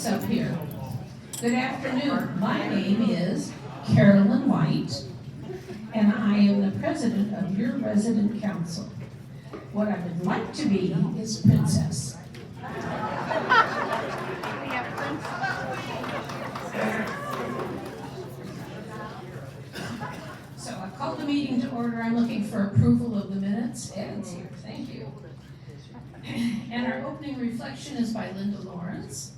minutes up here. Good afternoon. My name is Carolyn White, and I am the president of your resident council. What I would like to be is princess. So I called the meeting to order. I'm looking for approval of the minutes. Ed's here, thank you. And our opening reflection is by Linda Lawrence.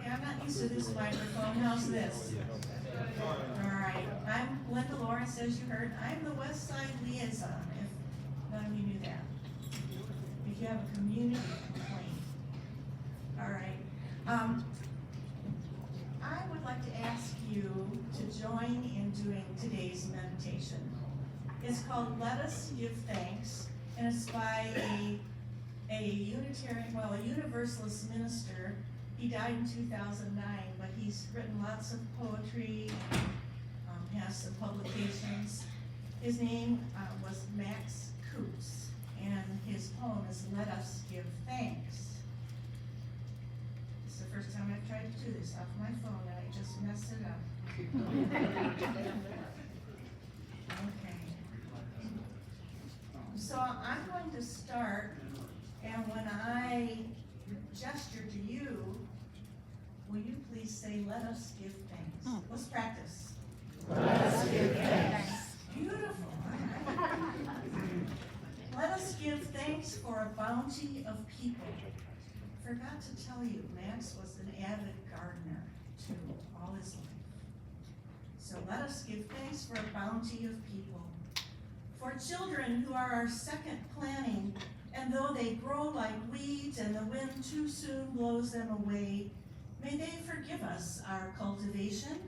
I'm not used to this microphone. How's this? All right. I'm Linda Lawrence, as you heard. I'm the West Side Liaison, if none of you knew that. If you have a community complaint. All right. I would like to ask you to join in doing today's meditation. It's called Let Us Give Thanks, and it's by a Universalist minister. He died in 2009, but he's written lots of poetry and has some publications. His name was Max Coots, and his poem is Let Us Give Thanks. This is the first time I've tried to do this off my phone, and I just messed it up. Okay. So I'm going to start, and when I gesture to you, will you please say, let us give thanks? Let's practice. Let us give thanks. Beautiful. Let us give thanks for a bounty of people. Forgot to tell you, Max was an avid gardener too, all his life. So let us give thanks for a bounty of people. For children who are our second planting, and though they grow like weeds and the wind too soon blows them away, may they forgive us our cultivation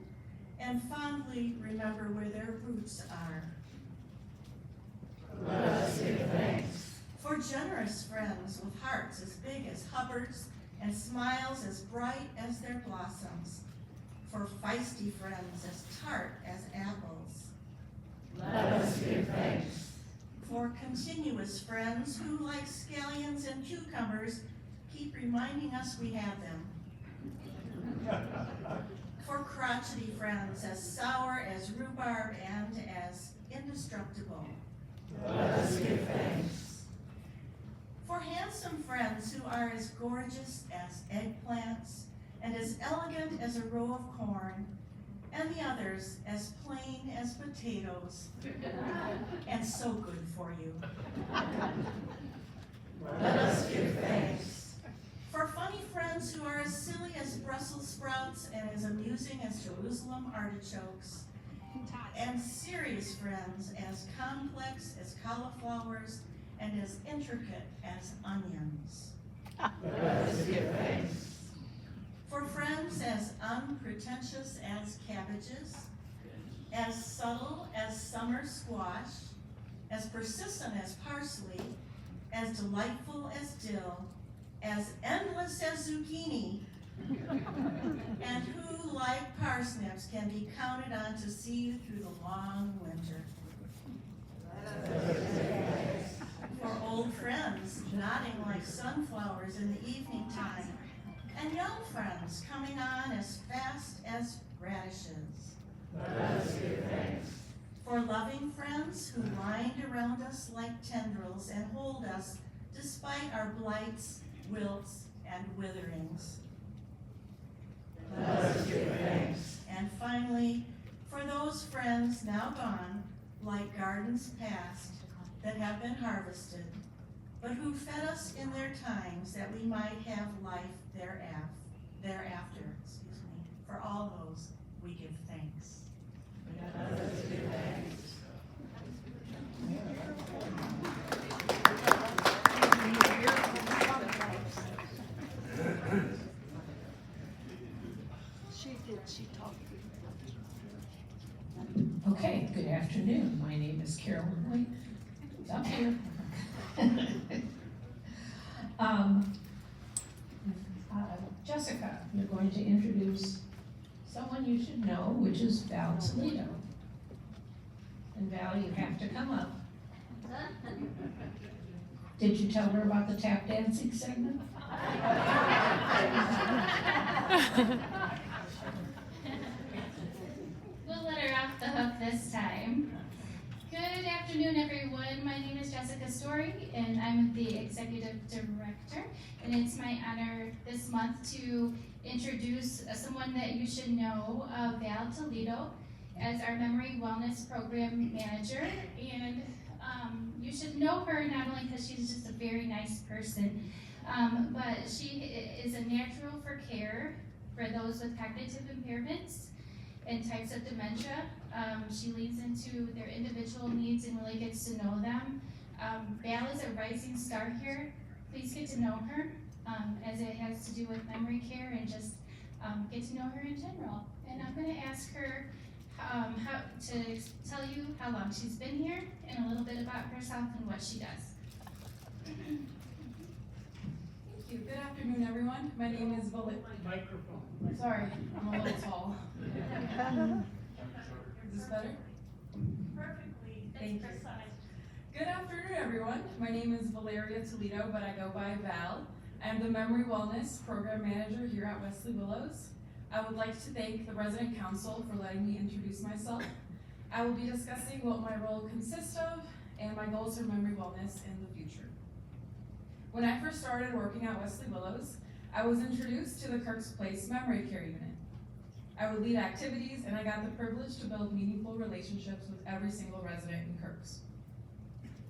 and fondly remember where their roots are. Let us give thanks. For generous friends with hearts as big as Hubbard's and smiles as bright as their blossoms. For feisty friends as tart as apples. Let us give thanks. For continuous friends who, like scallions and cucumbers, keep reminding us we have them. For crotchety friends as sour as rhubarb and as indestructible. Let us give thanks. For handsome friends who are as gorgeous as eggplants and as elegant as a row of corn, and the others as plain as potatoes and so good for you. Let us give thanks. For funny friends who are as silly as Brussels sprouts and as amusing as Jerusalem artichokes, and serious friends as complex as cauliflowers and as intricate as onions. Let us give thanks. For friends as unpretentious as cabbages, as subtle as summer squash, as persistent as parsley, as delightful as dill, as endless as zucchini, and who, like parsnips, can be counted on to see you through the long winter. For old friends nodding like sunflowers in the evening time, and young friends coming on as fast as radishes. Let us give thanks. For loving friends who wind around us like tendrils and hold us despite our blights, wilts, and witherings. Let us give thanks. And finally, for those friends now gone, like gardens past, that have been harvested, but who fed us in their times that we might have life thereafter. For all those, we give thanks. Let us give thanks. She talked. Okay, good afternoon. My name is Carolyn White. It's up here. Jessica, you're going to introduce someone you should know, which is Val Toledo. And Val, you have to come up Did you tell her about the tap dancing segment? We'll let her off the hook this time. Good afternoon, everyone. My name is Jessica Story, and I'm the Executive Director. And it's my honor this month to introduce someone that you should know, Val Toledo, as our Memory Wellness Program Manager. And you should know her not only because she's just a very nice person, but she is a natural for care for those with cognitive impairments and types of dementia. She leans into their individual needs and really gets to know them. Val is a rising star here. Please get to know her as it has to do with memory care and just get to know her in general. And I'm going to ask her how to tell you how long she's been here and a little bit about herself and what she does. Thank you. Good afternoon, everyone. My name is Microphone. Sorry, I'm a little tall. Is this better? Perfectly. Thank you. Good afternoon, everyone. My name is Valeria Toledo, but I go by Val. I'm the Memory Wellness Program Manager here at Wesley Willows. I would like to thank the Resident Council for letting me introduce myself. I will be discussing what my role consists of and my goals for memory wellness in the future. When I first started working at Wesley Willows, I was introduced to the Kirk's Place Memory Care Unit. I would lead activities, and I got the privilege to build meaningful relationships with every single resident in Kirk's.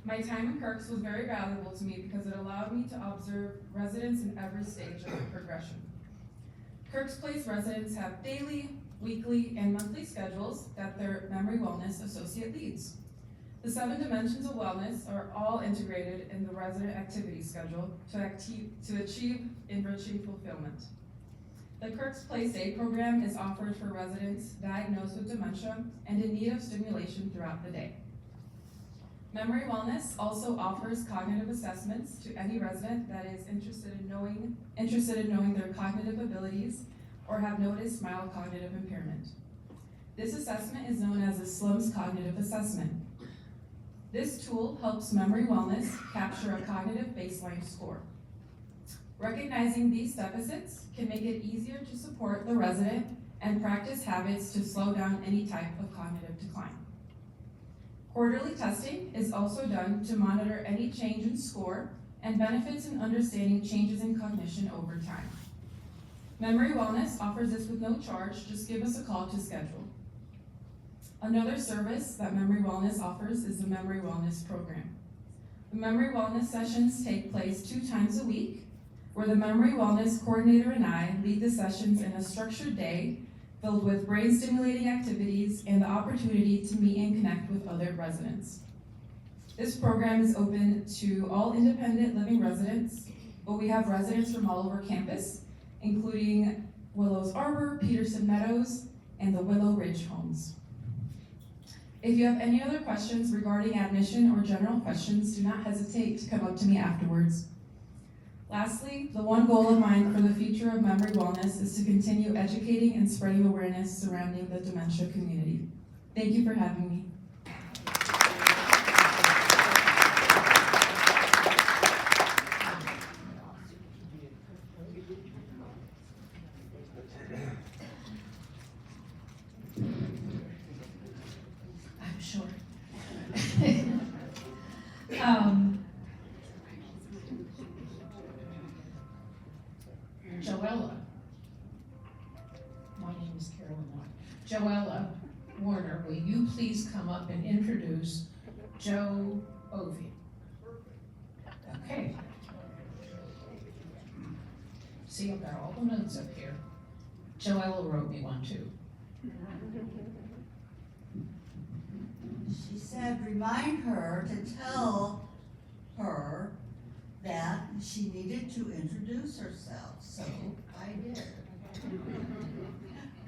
My time in Kirk's was very valuable to me because it allowed me to observe residents in every stage of their progression. Kirk's Place residents have daily, weekly, and monthly schedules that their Memory Wellness Associate leads. The 7 dimensions of wellness are all integrated in the resident activity schedule to achieve enriching fulfillment. The Kirk's Place Day program is offered for residents diagnosed with dementia and in need of stimulation throughout the day. Memory Wellness also offers cognitive assessments to any resident that is interested in knowing their cognitive abilities or have noticed mild cognitive impairment. This assessment is known as the SLIMS Cognitive Assessment. This tool helps Memory Wellness capture a cognitive baseline score. Recognizing these deficits can make it easier to support the resident and practice habits to slow down any type of cognitive decline. Quarterly testing is also done to monitor any change in score and benefits in understanding changes in cognition over time. Memory Wellness offers this with no charge. Just give us a call to schedule. Another service that Memory Wellness offers is the Memory Wellness Program. The Memory Wellness sessions take place 2 times a week, where the Memory Wellness Coordinator and I lead the sessions in a structured day filled with brain-stimulating activities and the opportunity to meet and connect with other residents. This program is open to all independent living residents, but we have residents from all over campus, including Willows Arbor, Peterson Meadows, and the Willow Ridge homes. If you have any other questions regarding admission or general questions, do not hesitate to come up to me afterwards. Lastly, the one goal of mine for the future of Memory Wellness is to continue educating and spreading awareness surrounding the dementia community. Thank you for having me. I'm sure. Joella. My name is Carolyn White. Joella Warner, will you please come up and introduce Joe Ovey? Okay. See, I've got all the notes up here. Joella wrote me one too. She said, remind her to tell her that she needed to introduce herself, so I did.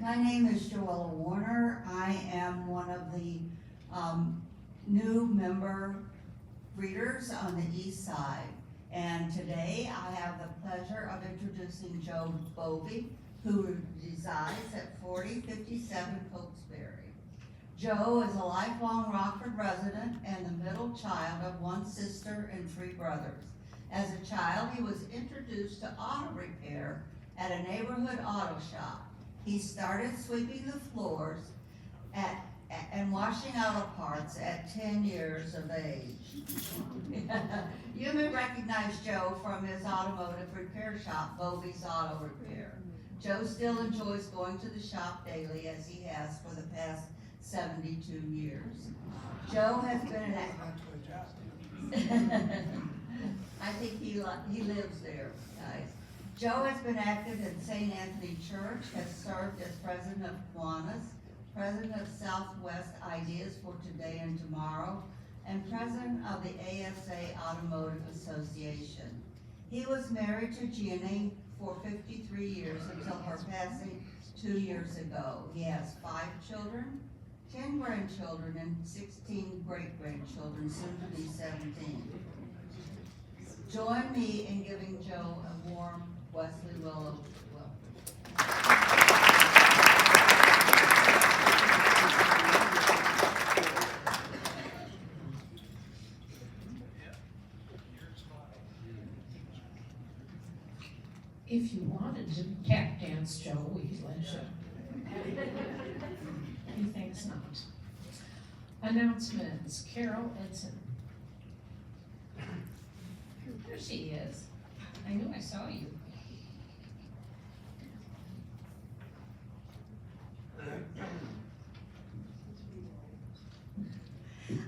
My name is Joella Warner. I am one of the new member readers on the east side. And today I have the pleasure of introducing Joe Bovey, who resides at 4057 Cokesbury. Joe is a lifelong Rockford resident and the middle child of one sister and 3 brothers. As a child, he was introduced to auto repair at a neighborhood auto shop. He started sweeping the floors and washing auto parts at 10 years of age. You may recognize Joe from his automotive repair shop, Bobby's Auto Repair. Joe still enjoys going to the shop daily as he has for the past 72 years. Joe has been I think he lives there, guys. Joe has been active in St. Anthony Church, has served as president of Kiwanis, president of Southwest Ideas for Today and Tomorrow, and president of the ASA Automotive Association. He was married to Jeannie for 53 years until her passing 2 years ago. He has 5 children, 10 grandchildren, and 16 great-grandchildren, soon to be 17. Join me in giving Joe a warm Wesley Willow welcome. If you wanted to tap dance, Joe, we could let you. He thinks not. Announcements, Carol Edson. There she is. I knew I saw you.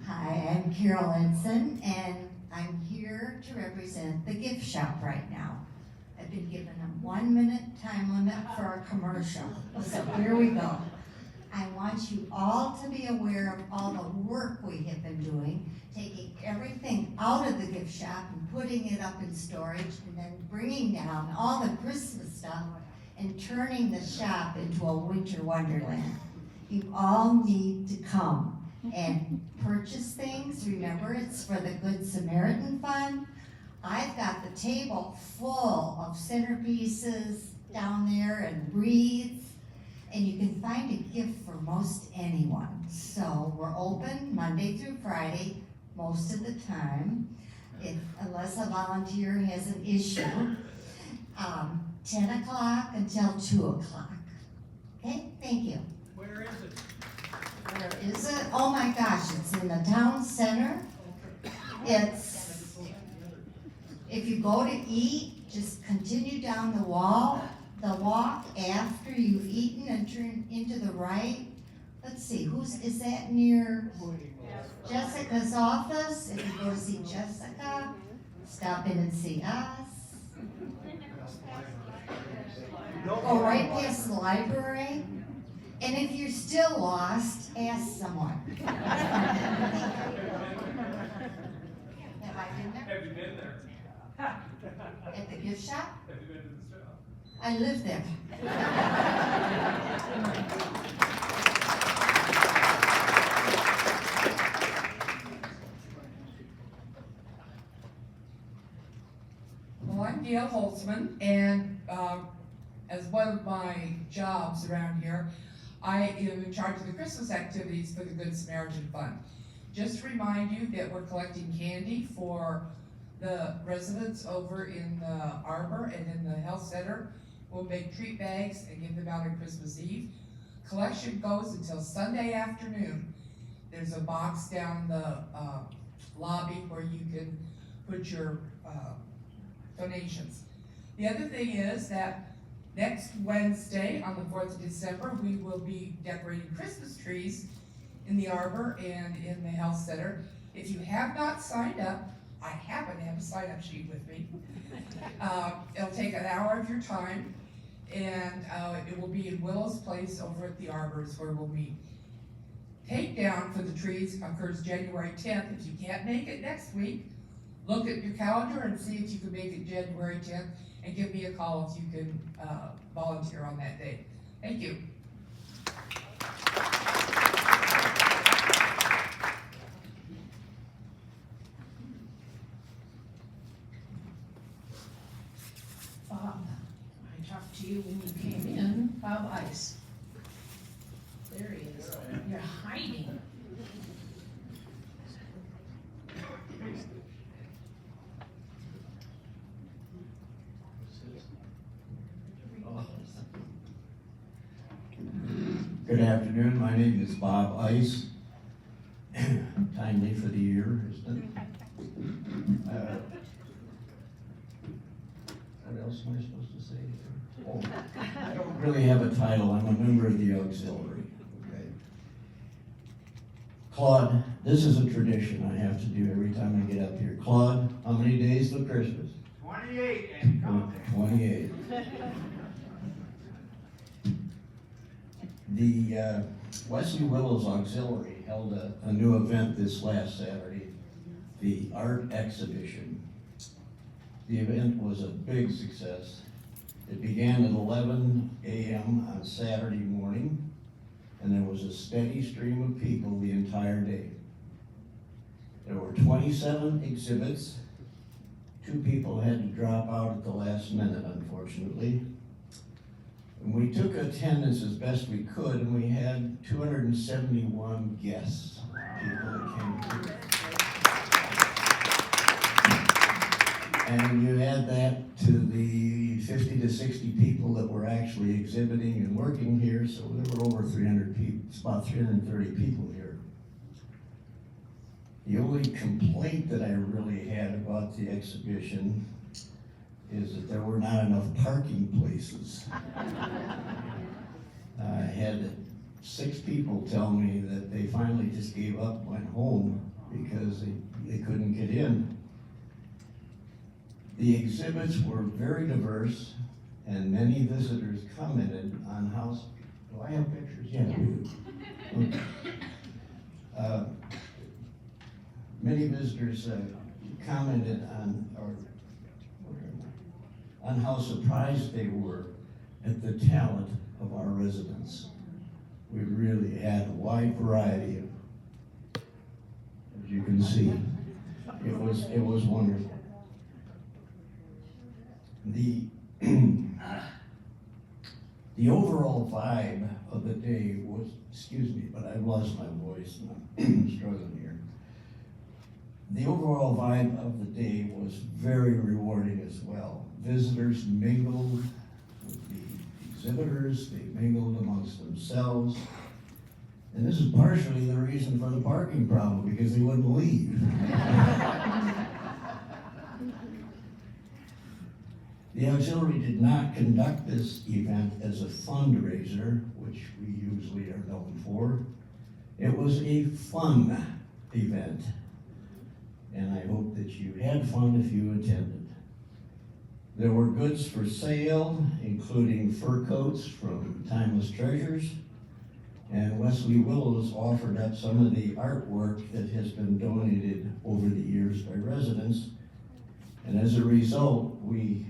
Hi, I'm Carol Edson, and I'm here to represent the gift shop right now. I've been given a 1-minute time limit for a commercial, so here we go. I want you all to be aware of all the work we have been doing, taking everything out of the gift shop and putting it up in storage, and then bringing down all the Christmas stuff and turning the shop into a winter wonderland. You all need to come and purchase things. Remember, it's for the Good Samaritan Fund. I've got the table full of centerpieces down there and wreaths, and you can find a gift for most anyone. So we're open Monday through Friday most of the time, unless a volunteer has an issue. 10 o'clock until 2 o'clock. Okay, thank you. Where is it? Where is it? Oh my gosh, it's in the town center. If you go to eat, just continue down the walk after you've eaten and turn into the right. Let's see, is that near Jessica's office? If you go to see Jessica, stop in and see us. Go right past the library. And if you're still lost, ask someone. Have I been there? Have you been there? At the gift shop? Have you been to the shop? I live there. Well, I'm Gail Holtzman, and as one of my jobs around here, I am in charge of the Christmas activities for the Good Samaritan Fund. Just to remind you that we're collecting candy for the residents over in the Arbor and in the health center. We'll make treat bags and give them out on Christmas Eve. Collection goes until Sunday afternoon. There's a box down the lobby where you can put your donations. The other thing is that next Wednesday, on the 4th of December, we will be decorating Christmas trees in the Arbor and in the health center. If you have not signed up, I happen to have a sign-up sheet with me. It'll take an hour of your time, and it will be in Willow's Place over at the Arbors where we'll meet. Takedown for the trees occurs January 10th. If you can't make it next week, look at your calendar and see if you can make it January 10th, and give me a call if you can volunteer on that day. Thank you. Bob, I talked to you when you came in. Bob Ice. There he is. You're hiding. Good afternoon, my name is Bob Ice. Timely for the year, isn't it? What else am I supposed to say here? Oh, I don't really have a title, I'm a member of the auxiliary, okay? Claude, this is a tradition I have to do every time I get up here. Claude, how many days till Christmas? 28 and counting. 28. The Wesley Willows Auxiliary held a new event this last Saturday, the art exhibition. The event was a big success. It began at 11 a.m. on Saturday morning, and there was a steady stream of people the entire day. There were 27 exhibits. 2 people had to drop out at the last minute, unfortunately. And we took attendance as best we could, and we had 271 guests, people that came through. And you add that to the 50 to 60 people that were actually exhibiting and working here, so there were over 300 people, it's about 330 people here. The only complaint that I really had about the exhibition is that there were not enough parking places. I had 6 people tell me that they finally just gave up, went home, because they couldn't get in. The exhibits were very diverse, and many visitors commented on how, do I have pictures? Yeah, we do. Okay. Many visitors commented on how surprised they were at the talent of our residents. We really had a wide variety of, as you can see, it was wonderful. The overall vibe of the day was, excuse me, but I've lost my voice and I'm struggling here. The overall vibe of the day was very rewarding as well. Visitors mingled with the exhibitors, they mingled amongst themselves. And this is partially the reason for the parking problem, because they wouldn't leave. The auxiliary did not conduct this event as a fundraiser, which we usually are known for. It was a fun event. And I hope that you had fun if you attended. There were goods for sale, including fur coats from Timeless Treasures, and Wesley Willows offered up some of the artwork that has been donated over the years by residents. And as a result, we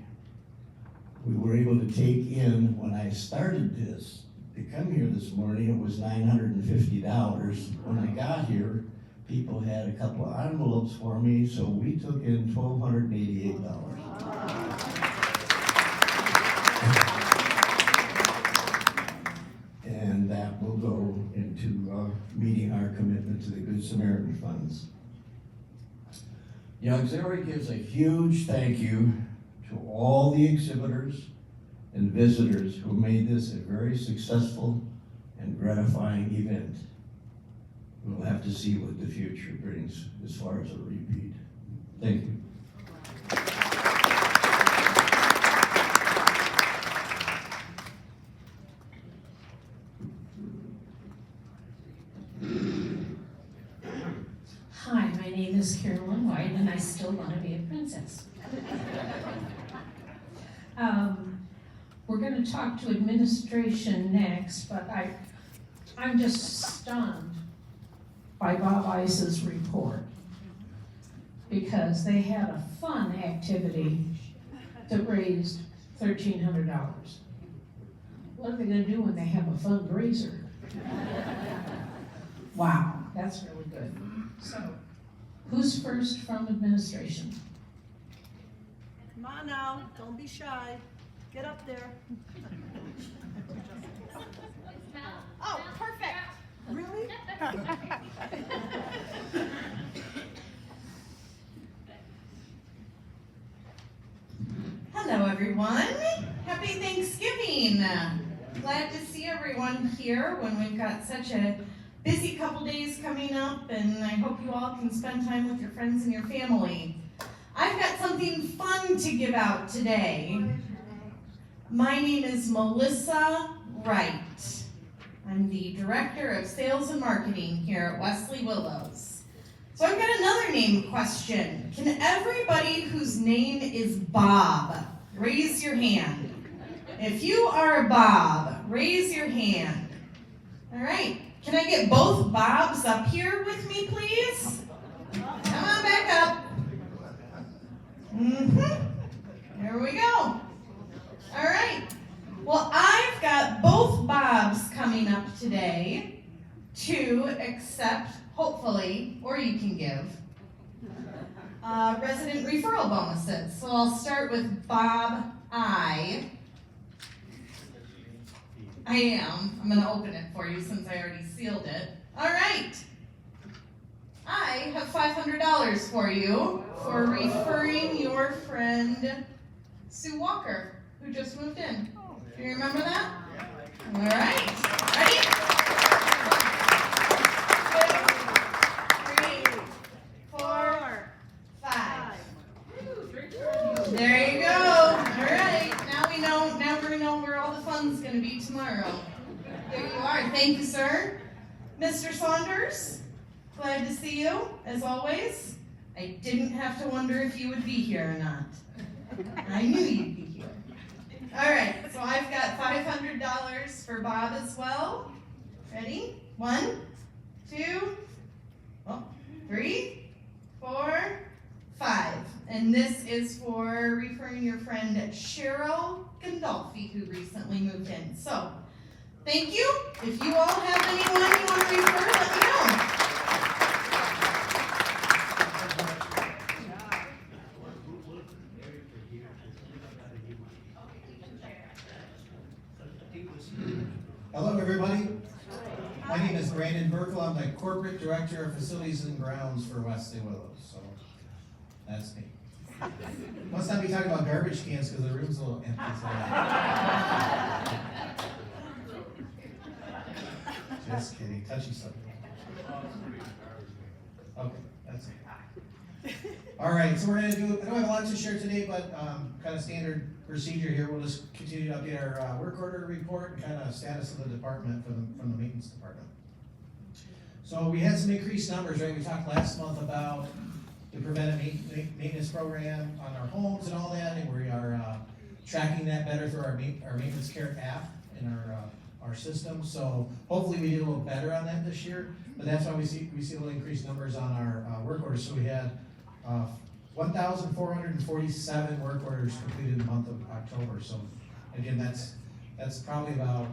were able to take in, when I started this, to come here this morning, it was $950. When I got here, people had a couple of envelopes for me, so we took in $1,288. And that will go into meeting our commitment to the Good Samaritan funds. The auxiliary gives a huge thank you to all the exhibitors and visitors who made this a very successful and gratifying event. We'll have to see what the future brings as far as a repeat. Thank you. Hi, my name is Carolyn White, and I still want to be a princess. We're going to talk to administration next, but I'm just stunned by Bob Ice's report, because they had a fun activity that raised $1,300. What are they going to do when they have a fundraiser? Wow, that's really good. So, who's first from administration? Come on now, don't be shy. Get up there. Oh, perfect. Really? Hello, everyone. Happy Thanksgiving. Glad to see everyone here. here when we've got such a busy couple days coming up, and I hope you all can spend time with your friends and your family. I've got something fun to give out today. My name is Melissa Wright. I'm the Director of Sales and Marketing here at Wesley Willows. So I've got another name question. Can everybody whose name is Bob raise your hand? If you are a Bob, raise your hand. All right. Can I get both Bobs up here with me, please? Come on back up. There we go. All right. Well, I've got both Bobs coming up today to accept, hopefully, or you can give, resident referral bonuses. So I'll start with Bob I. I'm going to open it for you since I already sealed it. All right. I have $500 for you for referring your friend Sue Walker, who just moved in. Do you remember that? All right. Ready? 2, 3, 4, 5. There you go. All right. Now we know where all the fun's going to be tomorrow. There you are. Thank you, sir. Mr. Saunders, glad to see you, as always. I didn't have to wonder if you would be here or not. I knew you'd be here. All right, so I've got $500 for Bob as well. Ready? 1, 2, 3, 4, 5. And this is for referring your friend Cheryl Gandolfi, who recently moved in. So, thank you. If you all have anyone you want to refer, let me know. Hello, everybody. My name is Brandon Burkle. I'm the Corporate Director of Facilities and Grounds for Wesley Willows. So that's me. Must not be talking about garbage cans because the room's a little empty today. Just kidding. Touchy subject. Okay, that's it. All right, so we're going to do, I don't have a lot to share today, but kind of standard procedure here. We'll just continue to update our work order report and kind of status of the department from the maintenance department. So we had some increased numbers, right? We talked last month about the preventive maintenance program on our homes and all that, and we are tracking that better through our maintenance care app in our system. So hopefully we did a little better on that this year, but that's why we see a little increased numbers on our work orders. So we had 1,447 work orders completed in the month of October. So again, that's probably about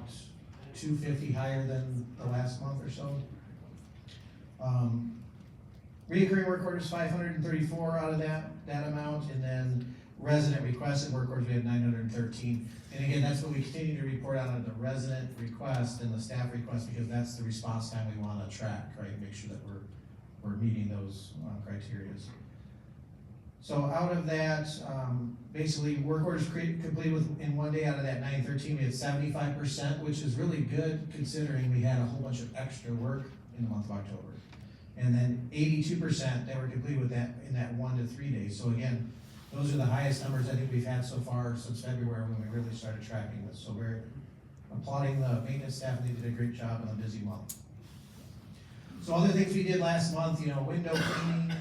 250 higher than the last month or so. Recurring work orders, 534 out of that amount, and then resident requested work orders, we had 913. And again, that's what we continue to report out on the resident request and the staff request, because that's the response time we want to track, right? Make sure that we're meeting those criteria. So out of that, basically work orders completed in one day out of that 913, we had 75%, which is really good considering we had a whole bunch of extra work in the month of October. And then 82% that were completed with that in that 1 to 3 days. So again, those are the highest numbers I think we've had so far since February when we really started tracking this. So we're applauding the maintenance staff, and they did a great job in a busy month. So other things we did last month, window cleaning,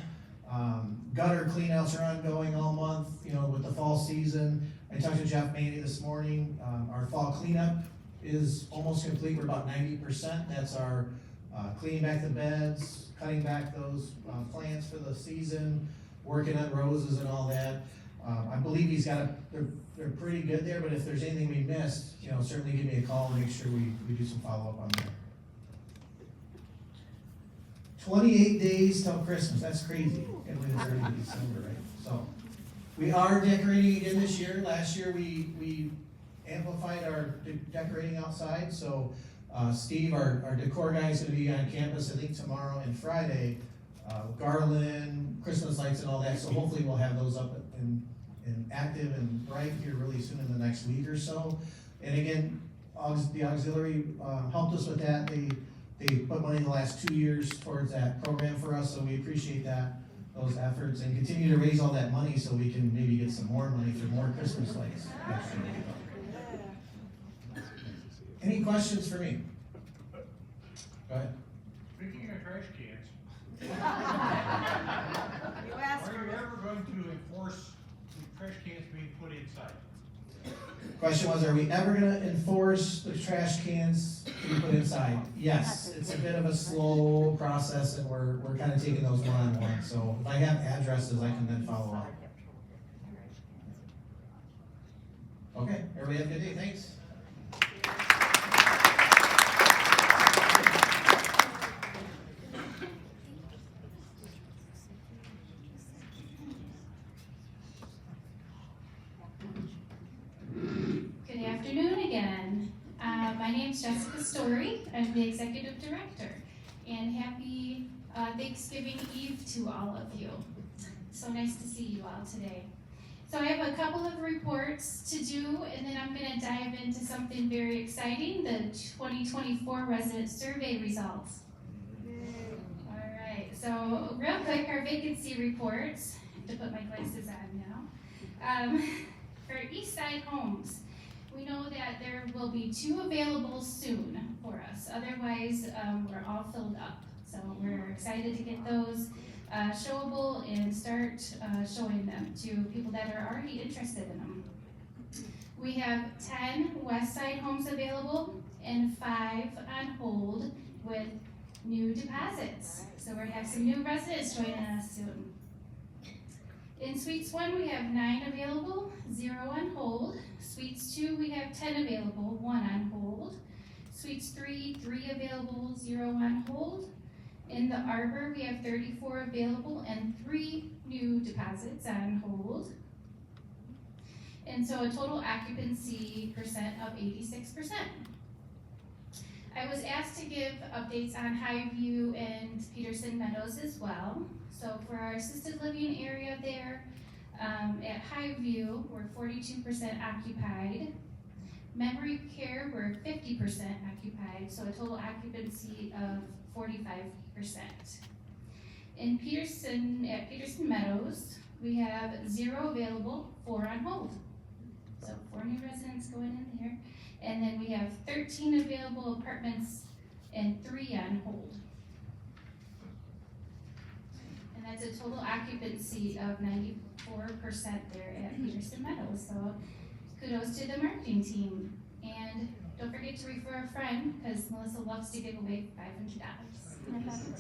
gutter cleanouts are ongoing all month, with the fall season. I talked to Jeff Maney this morning. Our fall cleanup is almost complete. We're about 90%. That's our cleaning back the beds, cutting back those plants for the season, working on roses and all that. I believe they're pretty good there, but if there's anything we missed, certainly give me a call and make sure we do some follow-up on that. 28 days till Christmas, that's crazy. Can't believe it's already December, right? So, we are decorating again this year. Last year we amplified our decorating outside, so Steve, our decor guy, is going to be on campus, I think, tomorrow and Friday. Garland, Christmas lights and all that, so hopefully we'll have those up and active and bright here really soon in the next week or so. And again, the auxiliary, helped us with that. They put money in the last 2 years towards that program for us, so we appreciate that, those efforts, and continue to raise all that money so we can maybe get some more money for more Christmas lights next year. Any questions for me? Go ahead. Speaking of trash cans, You asked are for you it. ever going to enforce the trash cans being put inside? Question was, are we ever gonna enforce the trash cans to be put inside? Yes, it's a bit of a slow process, and we're kind of taking those one-on-one, so if I have addresses, I can then follow up. Okay, everybody have a good day, thanks. Good afternoon again. My name's Jessica Story. I'm the Executive Director. And happy Thanksgiving Eve to all of you. So nice to see you all today. So I have a couple of reports to do, and then I'm going to dive into something very exciting, the 2024 resident survey results. All right, so real quick, our vacancy reports. I have to put my glasses on now. For East Side Homes, we know that there will be 2 available soon for us. Otherwise, we're all filled up. So we're excited to get those showable and start showing them to people that are already interested in them. We have 10 West Side Homes available and 5 on hold with new deposits. So we're gonna have some new residents joining us soon. In Suites 1, we have 9 available, 0 on hold. Suites 2, we have 10 available, 1 on hold. Suites 3, 3 available, 0 on hold. In the Arbor, we have 34 available and 3 new deposits on hold. And so a total occupancy percent of 86%. I was asked to give updates on Highview and Peterson Meadows as well. So for our assisted living area there, at Highview, we're 42% occupied. Memory care, we're 50% occupied, so a total occupancy of 45%. In Peterson, at Peterson Meadows, we have 0 available, 4 on hold. So 4 new residents going in there. And then we have 13 available apartments and 3 on hold. And that's a total occupancy of 94% there at Peterson Meadows. So kudos to the marketing team. And don't forget to refer a friend, because Melissa loves to give away $500. I love it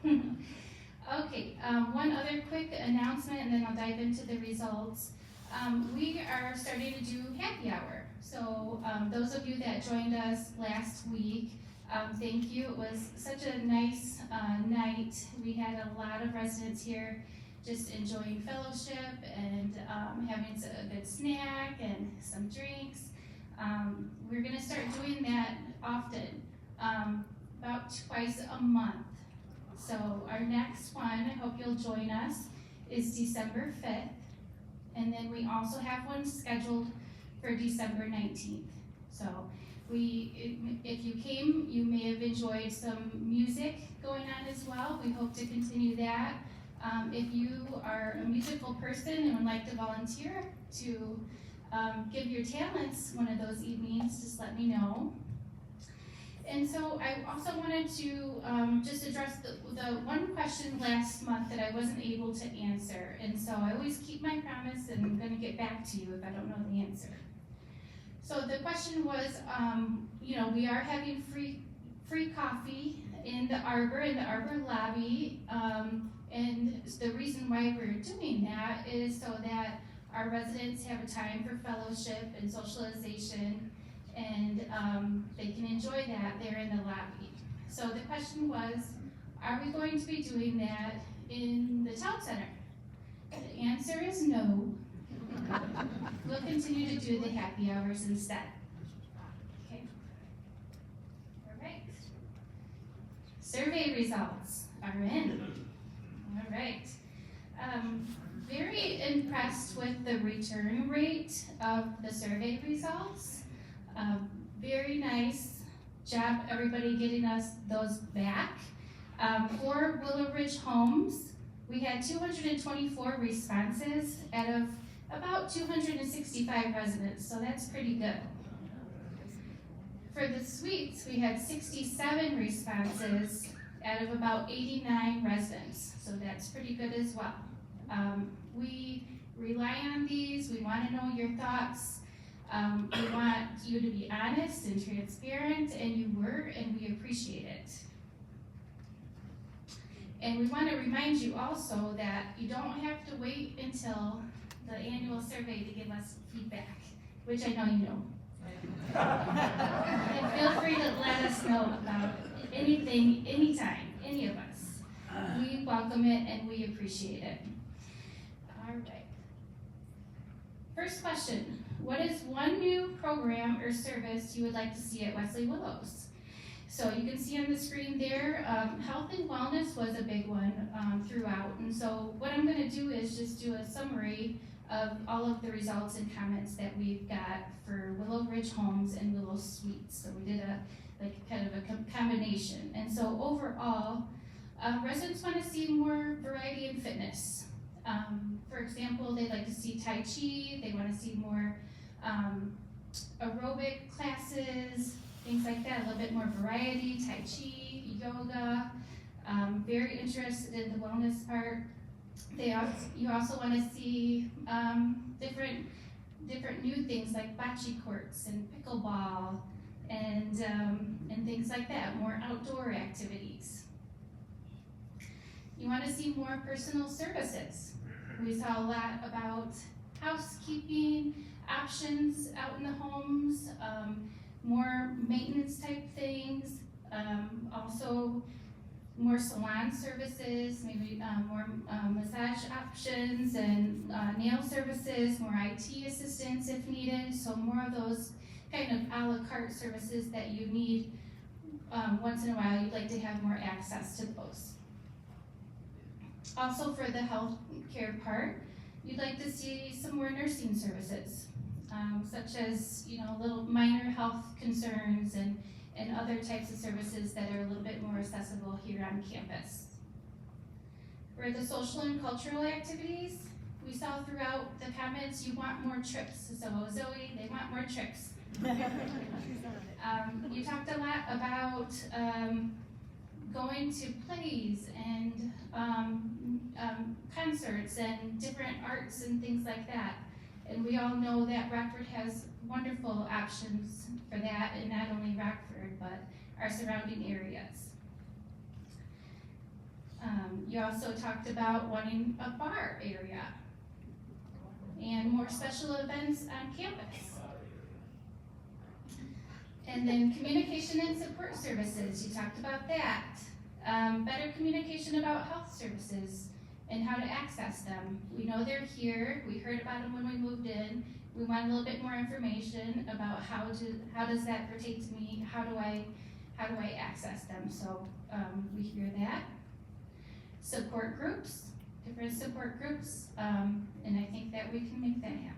too. Okay, one other quick announcement, and then I'll dive into the results. We are starting to do happy hour. So those of you that joined us last week, thank you. It was such a nice night. We had a lot of residents here just enjoying fellowship and having a good snack and some drinks. We're gonna start doing that often, about twice a month. So our next one, I hope you'll join us, is December 5th. And then we also have one scheduled for December 19th. So if you came, you may have enjoyed some music going on as well. We hope to continue that. If you are a musical person and would like to volunteer to give your talents one of those evenings, just let me know. And so I also wanted to just address the one question last month that I wasn't able to answer. And so I always keep my promise, and I'm gonna get back to you if I don't know the answer. So the question was, we are having free coffee in the Arbor lobby. And the reason why we're doing that is so that our residents have a time for fellowship and socialization, and they can enjoy that there in the lobby. So the question was, are we going to be doing that in the town center? The answer is no. We'll continue to do the happy hours instead. Okay. All right. Survey results are in. All right. Very impressed with the return rate of the survey results. very nice job, everybody getting us those back. For Willow Ridge Homes, we had 224 responses out of about 265 residents, so that's pretty good. For the suites, we had 67 responses out of about 89 residents, so that's pretty good as well. We rely on these, we want to know your thoughts. We want you to be honest and transparent, and you were, and we appreciate it. And we want to remind you also that you don't have to wait until the annual survey to give us feedback, which I know you know. And feel free to let us know about anything, anytime, any of us. We welcome it and we appreciate it. All right. First question, what is one new program or service you would like to see at Wesley Willows? So you can see on the screen there, health and wellness was a big one throughout. And so what I'm gonna do is just do a summary of all of the results and comments that we've got for Willow Ridge Homes and Willow Suites. So we did kind of a combination. And so overall, residents want to see more variety in fitness. For example, they'd like to see Tai Chi, they want to see more aerobic classes, things like that, a little bit more variety, Tai Chi, yoga, very interested in the wellness part. You also want to see different new things like bocce courts and pickleball and things like that, more outdoor activities. You want to see more personal services. We saw a lot about housekeeping options out in the homes, more maintenance type things, also more salon services, maybe more massage options and nail services, more IT assistance if needed, so more of those kind of a la carte services that you need once in a while. You'd like to have more access to those. Also for the health care part, you'd like to see some more nursing services, such as little minor health concerns and other types of services that are a little bit more accessible here on campus. For the social and cultural activities, we saw throughout the comments you want more trips. So Zoe, they want more trips. You talked a lot about going to plays and concerts and different arts and things like that. And we all know that Rockford has wonderful options for that, and not only Rockford, but our surrounding areas. You also talked about wanting a bar area and more special events on campus. And then communication and support services, you talked about that. Better communication about health services and how to access them. We know they're here, we heard about them when we moved in. We want a little bit more information about how does that pertain to me, how do I access them, so we hear that. Support groups, different support groups, and I think that we can make that happen.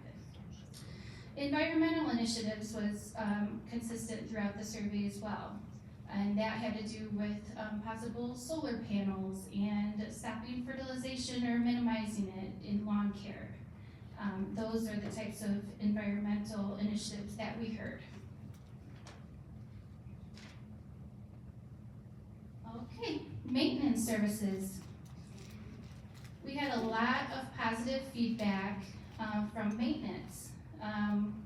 Environmental initiatives was consistent throughout the survey as well. And that had to do with possible solar panels and stopping fertilization or minimizing it in lawn care. Those are the types of environmental initiatives that we heard. Okay, maintenance services. We had a lot of positive feedback from maintenance.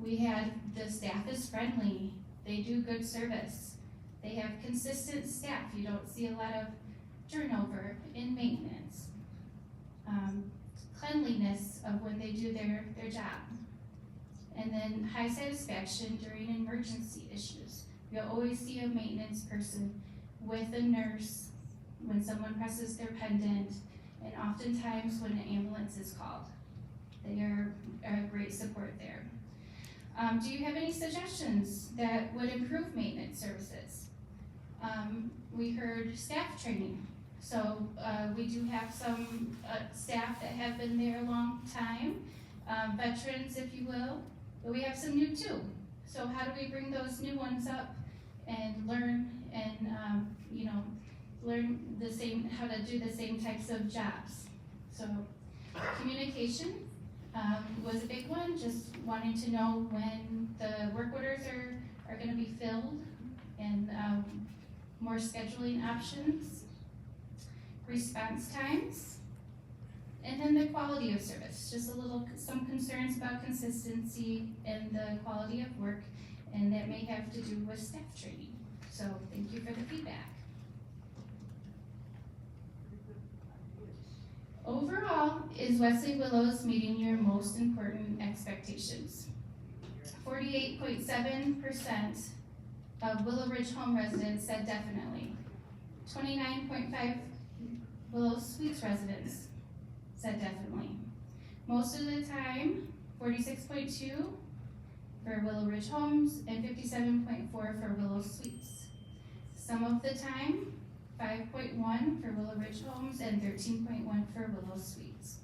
We had the staff is friendly, they do good service. They have consistent staff. You don't see a lot of turnover in maintenance. Cleanliness of when they do their job. And then high satisfaction during emergency issues. You'll always see a maintenance person with a nurse when someone presses their pendant, and oftentimes when an ambulance is called. They are a great support there. Do you have any suggestions that would improve maintenance services? We heard staff training. So we do have some staff that have been there a long time, veterans if you will, but we have some new too. So how do we bring those new ones up and learn and, learn how to do the same types of jobs? So communication was a big one, just wanting to know when the work orders are gonna be filled and more scheduling options, response times, and then the quality of service, just some concerns about consistency and the quality of work, and that may have to do with staff training. So thank you for the feedback. Overall, is Wesley Willows meeting your most important expectations? 48.7% of Willow Ridge home residents said definitely. 29.5 Willow Suites residents said definitely. Most of the time, 46.2 for Willow Ridge homes and 57.4 for Willow Suites. Some of the time, 5.1 for Willow Ridge homes and 13.1 for Willow Suites.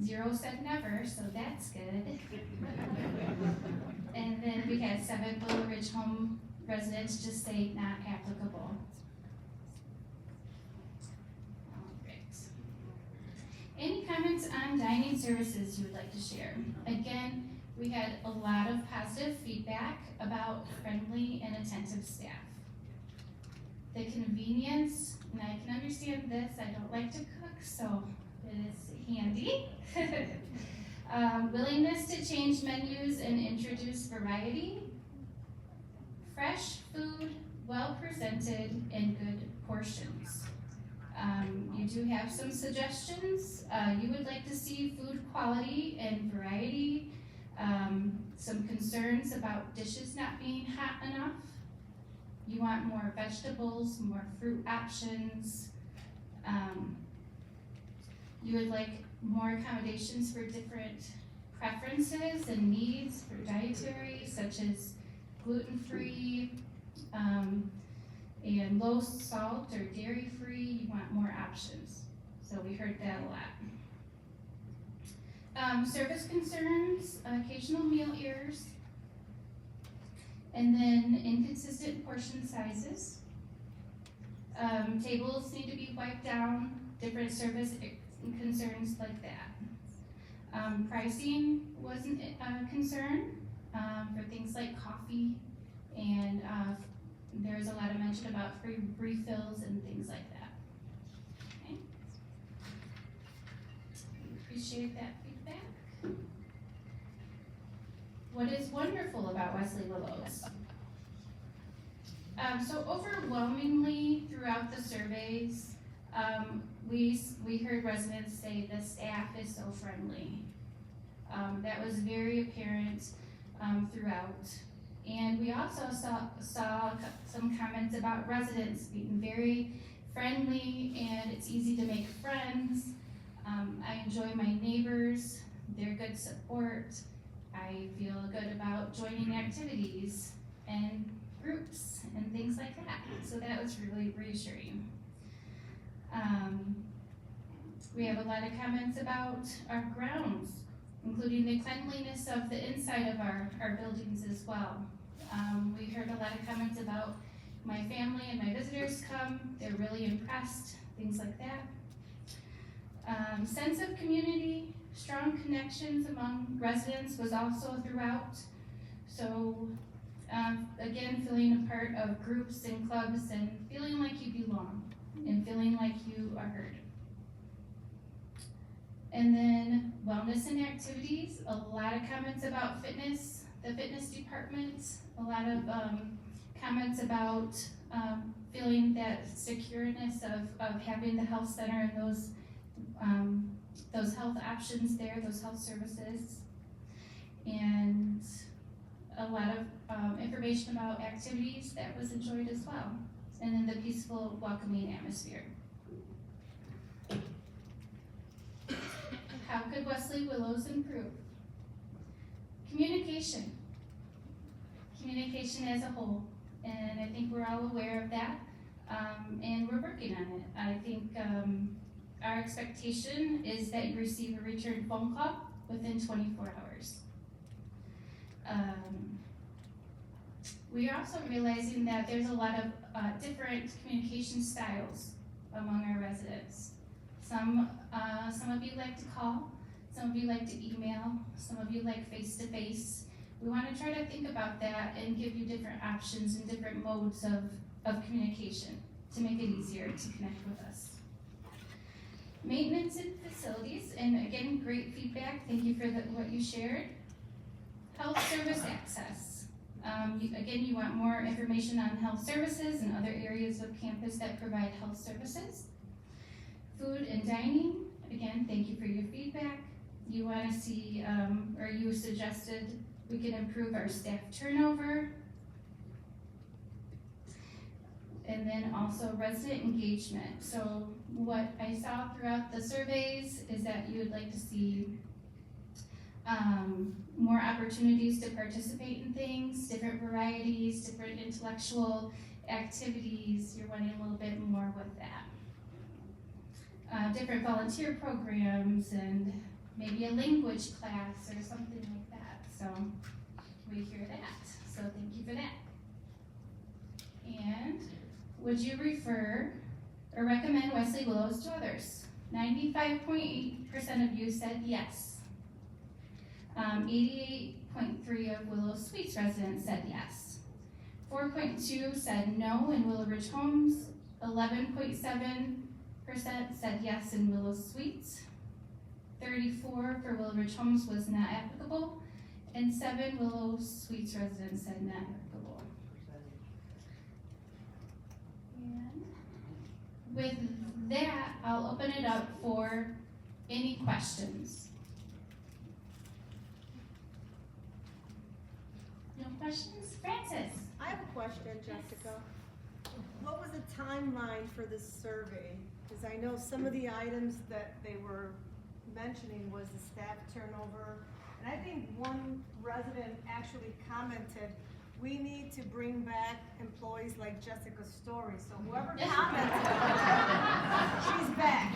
0 said never, so that's good. And then we had 7 Willow Ridge home residents just say not applicable. All right. Any comments on dining services you would like to share? Again, we had a lot of positive feedback about friendly and attentive staff. The convenience, and I can understand this, I don't like to cook, so it is handy. Willingness to change menus and introduce variety. Fresh food, well presented, and good portions. You do have some suggestions. You would like to see food quality and variety. Some concerns about dishes not being hot enough. You want more vegetables, more fruit options. You would like more accommodations for different preferences and needs for dietary, such as gluten-free and low salt or dairy-free. You want more options. So we heard that a lot. Service concerns, occasional meal errors, and then inconsistent portion sizes. Tables need to be wiped down, different service concerns like that. Pricing wasn't a concern for things like coffee, and there's a lot of mention about free refills and things like that. Okay. Appreciate that feedback. What is wonderful about Wesley Willows? So overwhelmingly throughout the surveys, we heard residents say the staff is so friendly. That was very apparent throughout. And we also saw some comments about residents being very friendly and it's easy to make friends. I enjoy my neighbors, they're good support. I feel good about joining activities and groups and things like that. So that was really reassuring. We have a lot of comments about our grounds, including the cleanliness of the inside of our buildings as well. We heard a lot of comments about my family and my visitors come, they're really impressed, things like that. Sense of community, strong connections among residents was also throughout. So again, feeling a part of groups and clubs and feeling like you belong and feeling like you are heard. And then wellness and activities, a lot of comments about fitness, the fitness department, a lot of comments about feeling that secureness of having the health center and those health options there, those health services. And a lot of information about activities that was enjoyed as well. And then the peaceful, welcoming atmosphere. How could Wesley Willows improve? Communication. Communication as a whole. And I think we're all aware of that. And we're working on it. I think our expectation is that you receive a return phone call within 24 hours. We are also realizing that there's a lot of different communication styles among our residents. Some of you like to call, some of you like to email, some of you like face-to-face. We want to try to think about that and give you different options and different modes of communication to make it easier to connect with us. Maintenance and facilities, and again, great feedback. Thank you for what you shared. Health service access. Again, you want more information on health services and other areas of campus that provide health services. Food and dining, again, thank you for your feedback. You want to see, or you suggested we can improve our staff turnover. And then also resident engagement. So what I saw throughout the surveys is that you would like to see more opportunities to participate in things, different varieties, different intellectual activities. You're wanting a little bit more with that. Different volunteer programs and maybe a language class or something like that. So we hear that. So thank you for that. And would you refer or recommend Wesley Willows to others? 95.8% of you said yes. 88.3% of Willow Suites residents said yes. 4.2% said no in Willow Ridge Homes. 11.7% said yes in Willow Suites. 34% for Willow Ridge Homes was not applicable. And 7 Willow Suites residents said not applicable. And with that, I'll open it up for any questions. No questions? Francis? I have a question, Jessica. What was the timeline for this survey? Because I know some of the items that they were mentioning was the staff turnover. And I think one resident actually commented, we need to bring back employees like Jessica's story. So whoever commented on that, she's back.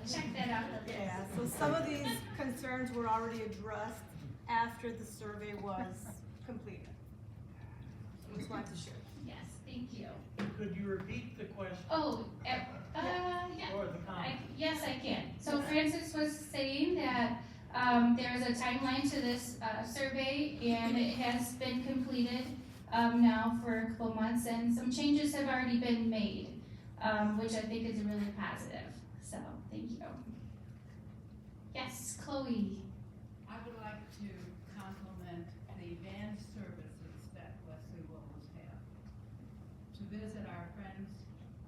Check that out. Yeah, so some of these concerns were already addressed after the survey was completed. I just wanted to share. Yes, thank you. Could you repeat the question? Oh, yeah. Or the comment? Yes, I can. So Francis was saying that there is a timeline to this survey, and it has been completed now for a couple months, and some changes have already been made, which I think is really positive. So, thank you. Yes, Chloe. I would like to compliment the van services that Wesley Willows have. To visit our friends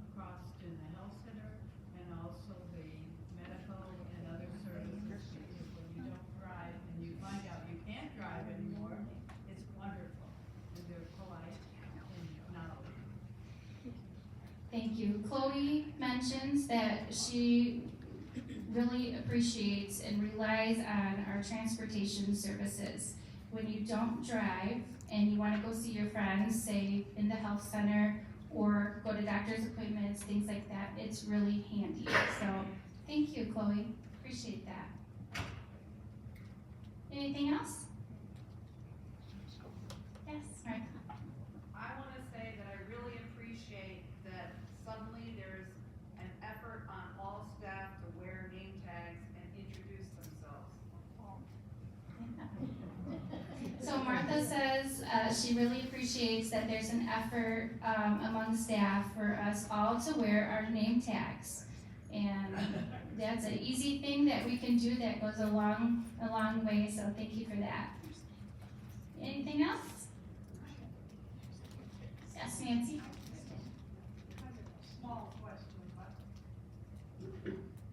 across in the health center and also the medical and other services. Because when you don't drive and you find out you can't drive anymore, it's wonderful. And they're polite and knowledgeable. Thank you. Chloe mentions that she really appreciates and relies on our transportation services. When you don't drive and you want to go see your friends, say in the health center or go to doctor's appointments, things like that, it's really handy. So thank you, Chloe. Appreciate that. Anything else? Yes, Martha. I want to say that I really appreciate that suddenly there's an effort on all staff to wear name tags and introduce themselves. So Martha says she really appreciates that there's an effort among staff for us all to wear our name tags. And that's an easy thing that we can do that goes a long way, so thank you for that. Anything else? Yes, Nancy? Small question, but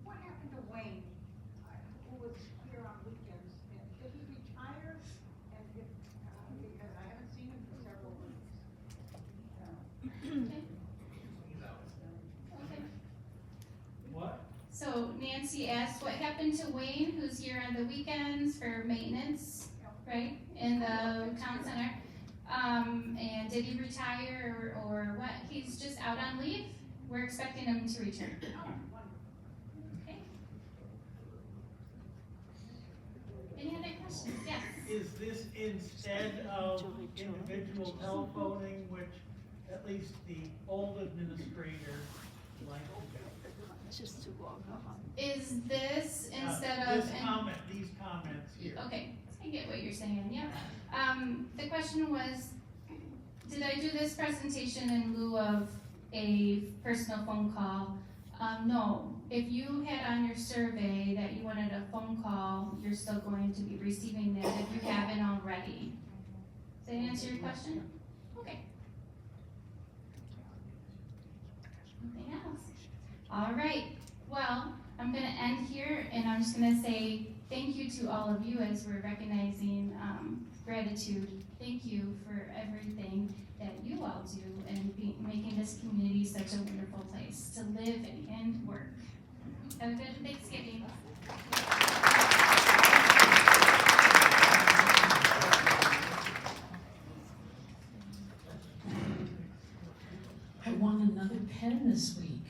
what happened to Wayne, who was here on weekends? Did he retire? And if, because I haven't seen him for several weeks. Okay. What? So Nancy asked what happened to Wayne, who's here on the weekends for maintenance, right, in the town center. And did he retire or what? He's just out on leave. We're expecting him to return. Okay. Any other questions? Yes. Is this instead of individual telephoning, which at least the old administrator liked to do? Is this instead of? These comments here. Okay, I get what you're saying, yep. The question was, did I do this presentation in lieu of a personal phone call? No, if you had on your survey that you wanted a phone call, you're still going to be receiving that if you haven't already. Does that answer your question? Okay. Nothing else? All right, well, I'm gonna end here and I'm just gonna say thank you to all of you as we're recognizing gratitude. Thank you for everything that you all do and making this community such a wonderful place to live and work. Have a good Thanksgiving. I won another pen this week.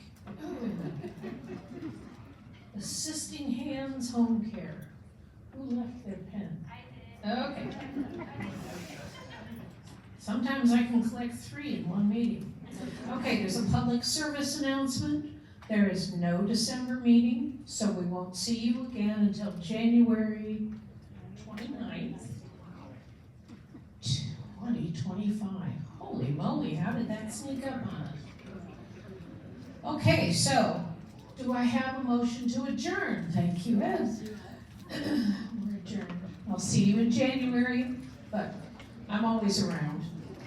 Assisting Hands Home Care. Who left their pen? I did. Okay. Sometimes I can collect 3 in one meeting. Okay, there's a public service announcement. There is no December meeting, so we won't see you again until January 29th, 2025. Holy moly, how did that sneak up on us? Okay, so do I have a motion to adjourn? Thank you, Ed. We're adjourned. I'll see you in January, but I'm always around.